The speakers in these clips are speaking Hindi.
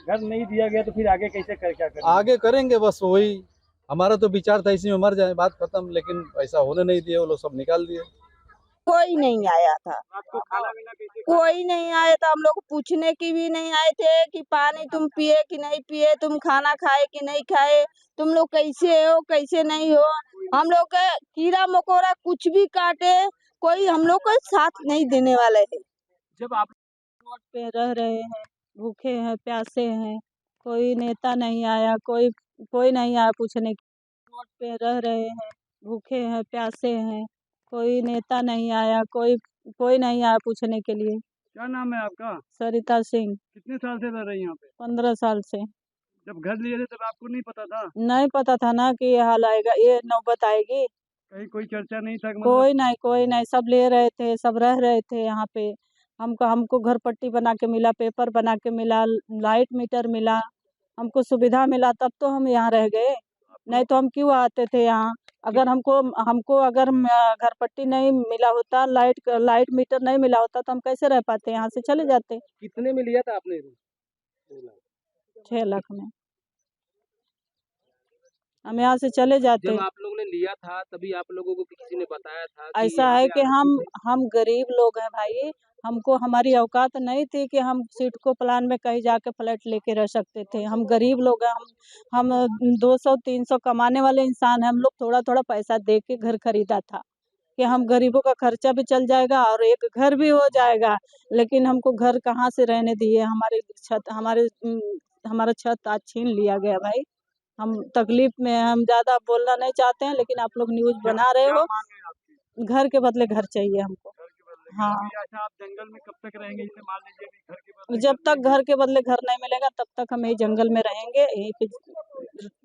घर नहीं दिया गया तो फिर आगे कैसे क्या करेंगे? आगे करेंगे बस वही। हमारा तो विचार था इसी में मर जाए, बात खत्म, लेकिन ऐसा होने नहीं दिए, वो लोग सब निकाल दिए। कोई नहीं आया था, आपको खाना पीना कैसे? कोई नहीं आया था। हम लोग पूछने की भी नहीं आए थे कि पानी तुम पिए कि नहीं पिए, तुम खाना खाए कि नहीं खाए, तुम लोग कैसे हो कैसे नहीं हो। हम लोग के कीड़ा मकोड़ा कुछ भी काटे, कोई हम लोग को साथ नहीं देने वाले है। जब आप रोड पे रह रहे हैं, भूखे हैं प्यासे हैं, कोई नेता नहीं आया, कोई कोई नहीं आया पूछने के। रोड पे रह रहे हैं, भूखे हैं प्यासे हैं, कोई नेता नहीं आया, कोई नहीं आया पूछने के लिए। क्या नाम है आपका? सरिता सिंह। कितने साल से रह रही हैं यहाँ पे? 15 साल से। जब घर लिए थे तब आपको नहीं पता था? नहीं पता था ना कि ये हाल आएगा, ये नौबत आएगी। कहीं कोई चर्चा नहीं था कि कोई नहीं, सब ले रहे थे, सब रह रहे थे यहाँ पे। हमको घर पट्टी बना के मिला, पेपर बना के मिला, लाइट मीटर मिला, हमको सुविधा मिला, तब तो हम यहाँ रह गए। नहीं तो हम क्यों आते थे यहाँ? अगर हमको अगर घर पट्टी नहीं मिला होता, लाइट मीटर नहीं मिला होता, तो हम कैसे रह पाते? यहाँ से चले जाते। कितने में लिया था आपने? 6 लाख में हम यहाँ से चले जाते। जब आप लोगों ने लिया था तभी आप लोगों को किसी ने बताया था कि ऐसा यहाँ है पे कि आरक्षित है? हम गरीब लोग हैं भाई, हमको हमारी औकात नहीं थी कि हम सिडको प्लान में कहीं जाके फ्लैट लेके रह सकते थे। हम गरीब लोग हैं, हम 200-300 कमाने वाले इंसान हैं। हम लोग थोड़ा थोड़ा पैसा दे के घर खरीदा था कि हम गरीबों का खर्चा भी चल जाएगा और एक घर भी हो जाएगा। लेकिन हमको घर कहाँ से रहने दिए? हमारा छत आज छीन लिया गया भाई। हम तकलीफ में हैं, हम ज़्यादा बोलना नहीं चाहते हैं, लेकिन आप लोग न्यूज़ बना रहे हो। मांग है आपकी? घर के बदले घर चाहिए हमको। घर के बदले हाँ। अभी अच्छा आप जंगल में कब तक रहेंगे? जैसे मान लीजिए अभी घर के बदले जब घर तक घर के बदले घर नहीं मिलेगा तब तक हम यही जंगल में रहेंगे, यहीं पे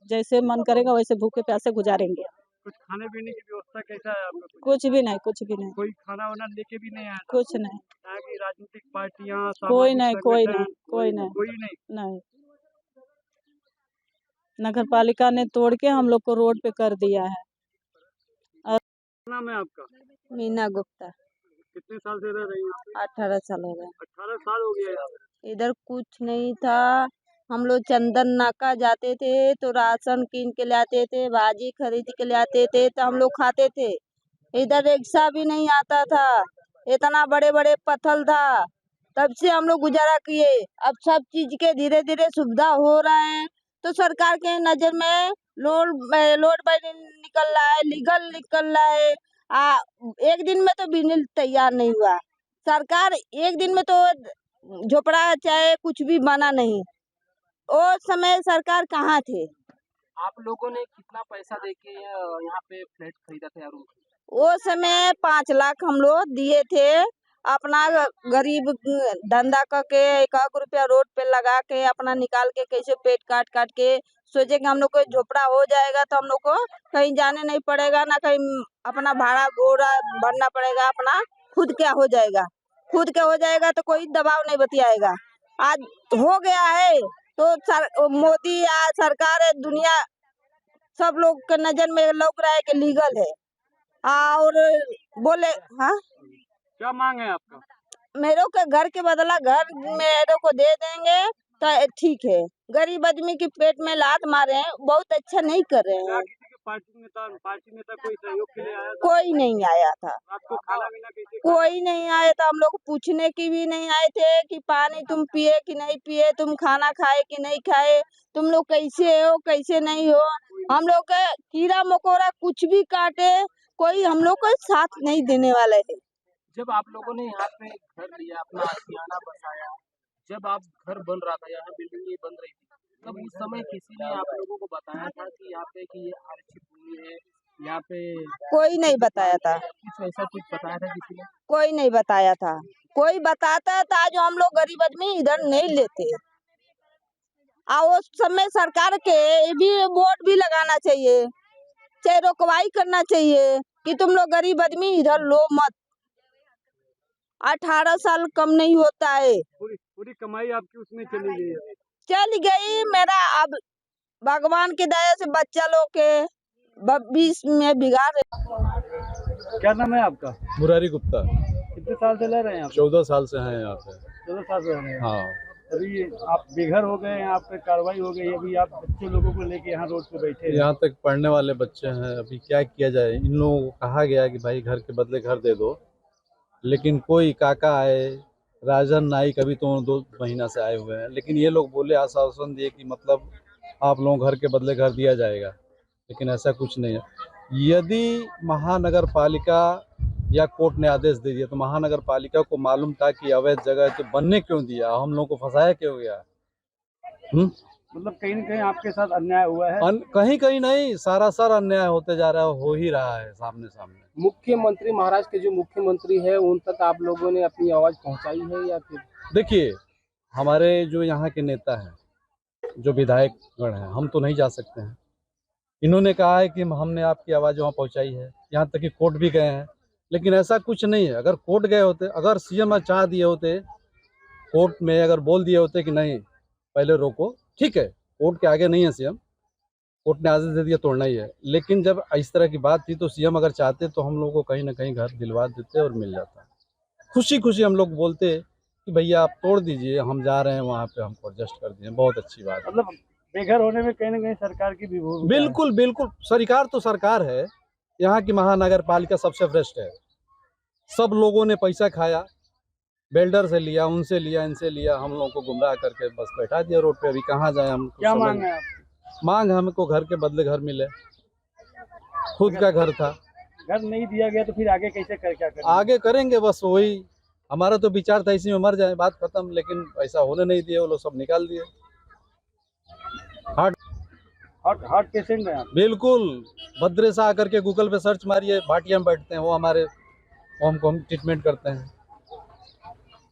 जैसे मन करेगा वैसे भूखे प्यासे गुजारेंगे। कुछ खाने पीने की व्यवस्था कैसा है आपका? कुछ भी नहीं। कोई खाना वाना लेके भी नहीं आया था? कुछ नहीं। यहाँ की राजनीतिक पार्टियां, कोई सामाजिक नहीं संगठन, कोई नहीं कोई नहीं। नहीं। नगर पालिका ने तोड़ के हम लोग को रोड पे कर दिया है। क्या नाम है आपका? मीना गुप्ता। कितने साल से रह रही हैं आप? 18 साल हो गए। 18 साल हो गया यहाँ पे। इधर कुछ नहीं था। हम लोग चंदन नाका जाते थे तो राशन कीन के लाते थे, भाजी खरीद के लाते थे तो हम लोग खाते थे। इधर रिक्शा भी नहीं आता था, इतना बड़े बड़े पत्थर था, तब से हम लोग गुजारा किए। अब सब चीज के धीरे धीरे सुविधा हो रहा है तो सरकार के नजर में लोड बैडिंग निकल रहा है, लीगल निकल रहा है। एक दिन में तो बिल तैयार नहीं हुआ। सरकार एक दिन में तो झोपड़ा चाहे कुछ भी बना नहीं। वो समय सरकार कहाँ थे? आप लोगों ने कितना पैसा देके यहाँ पे फ्लैट खरीदा था यार? वो समय 5 लाख हम लोग दिए थे। अपना गरीब धंधा करके 1 रुपया रोड पे लगा के अपना निकाल के कैसे पेट काट काट के सोचे कि हम लोग को झोपड़ा हो जाएगा तो हम लोग को कहीं जाने नहीं पड़ेगा, ना कहीं अपना भाड़ा घोड़ा भरना पड़ेगा, अपना खुद क्या हो जाएगा। खुद क्या हो जाएगा तो कोई दबाव नहीं बतियाएगा। आज हो गया है तो मोदी या सरकार है, दुनिया सब लोग के नजर में लग रहा है कि लीगल है। और बोले हाँ, क्या मांग है आपका? मेरे को घर के बदला घर मेरे को दे देंगे तो ठीक है। गरीब आदमी की पेट में लात मारे हैं, बहुत अच्छा नहीं कर रहे क्या हैं। किसी के पार्टी नेता कोई सहयोग के लिए आया था? कोई नहीं आया था, आपको खाना पीना कैसे? कोई नहीं आया था। हम लोग पूछने की भी नहीं आए थे कि पानी तुम पिए कि नहीं पिए, तुम खाना खाए कि नहीं खाए, तुम लोग कैसे हो कैसे नहीं हो। हम लोग के कीड़ा मकोड़ा कुछ भी काटे, कोई हम लोग को साथ नहीं देने वाले है। जब आप लोगों ने यहाँ पे घर लिया, अपना आशियाना बसाया, जब आप घर बन रहा था, यहाँ बिल्डिंग बन रही थी, तब उस समय किसी ने आप लोगों को बताया था कि यहाँ पे कि ये आरक्षित भूमि है, यहाँ पे कोई नहीं बताया था, कुछ ऐसा कुछ बताया था किसी ने? कोई नहीं बताया था। कोई बताता था जो हम लोग गरीब आदमी इधर नहीं लेते। और उस समय सरकार के भी वोट भी लगाना चाहिए, चाहे रुकवाई करना चाहिए कि तुम लोग गरीब आदमी इधर लो मत। 18 साल कम नहीं होता है। पूरी कमाई आपकी उसमें चली गई है? चल गई। मेरा अब भगवान की दया से बच्चा लोग के 20 में बिगाड़। क्या नाम है आपका? मुरारी गुप्ता। कितने साल से रह रहे हैं आप? 14 साल से हैं यहाँ पे। 14 साल से रह रहे हैं। हाँ। अभी आप बेघर हो गए हैं, आप पे कार्रवाई हो गई, अभी आप बच्चे लोगों को लेके यहाँ रोड पे बैठे हैं। यहाँ तक पढ़ने वाले बच्चे हैं, अभी क्या किया जाए। इन लोगों को कहा गया कि भाई घर के बदले घर दे दो, लेकिन कोई काका आए, राजन नाइक अभी तो 2 महीना से आए हुए हैं, लेकिन ये लोग बोले, आश्वासन दिए कि मतलब आप लोगों को घर के बदले घर दिया जाएगा, लेकिन ऐसा कुछ नहीं है। यदि महानगर पालिका या कोर्ट ने आदेश दे दिया तो महानगर पालिका को मालूम था कि अवैध जगह है, तो बनने क्यों दिया, हम लोग को फंसाया क्यों गया? मतलब कहीं न कहीं आपके साथ अन्याय हुआ है। कहीं कहीं नहीं, सारा अन्याय होते जा रहा है, हो ही रहा है सामने सामने। मुख्यमंत्री, महाराष्ट्र के जो मुख्यमंत्री है उन तक आप लोगों ने अपनी आवाज पहुंचाई है या फिर? देखिए, हमारे जो यहाँ के नेता हैं, जो विधायक गण हैं, हम तो नहीं जा सकते हैं। इन्होंने कहा है कि हमने आपकी आवाज़ वहाँ पहुँचाई है, यहाँ तक कि कोर्ट भी गए हैं, लेकिन ऐसा कुछ नहीं है। अगर कोर्ट गए होते, अगर सीएम चाह दिए होते, कोर्ट में अगर बोल दिए होते कि नहीं पहले रोको, ठीक है, कोर्ट के आगे नहीं है सीएम, कोर्ट ने आदेश दे दिया तोड़ना ही है। लेकिन जब इस तरह की बात थी तो सीएम अगर चाहते तो हम लोगों को कहीं ना कहीं घर दिलवा देते और मिल जाता। खुशी खुशी हम लोग बोलते कि भैया आप तोड़ दीजिए, हम जा रहे हैं वहाँ पे, हमको एडजस्ट कर दिए, बहुत अच्छी बात है। मतलब बेघर होने में कहीं न कहीं सरकार की भी भूमिका है। बिल्कुल बिल्कुल, सरकार तो सरकार है, यहाँ की महानगर पालिका सबसे भ्रष्ट है। सब लोगों ने पैसा खाया, बिल्डर से लिया, उनसे लिया, इनसे लिया, हम लोगों को गुमराह करके बस बैठा दिया रोड पे। अभी कहाँ जाए हम? क्या मांग है आप? मांग हमको घर के बदले घर मिले, खुद का घर था, घर नहीं दिया गया तो फिर आगे कैसे क्या करेंगे? आगे करेंगे बस वही। हमारा तो विचार था इसी में मर जाए, बात खत्म, लेकिन ऐसा होने नहीं दिए, वो लोग सब निकाल दिए। हार्ट पेशेंट है आप? बिल्कुल, भद्रे से आकर के गूगल पे सर्च मारिए, भाटिया में बैठते हैं वो, हमारे वो हमको हम ट्रीटमेंट करते हैं।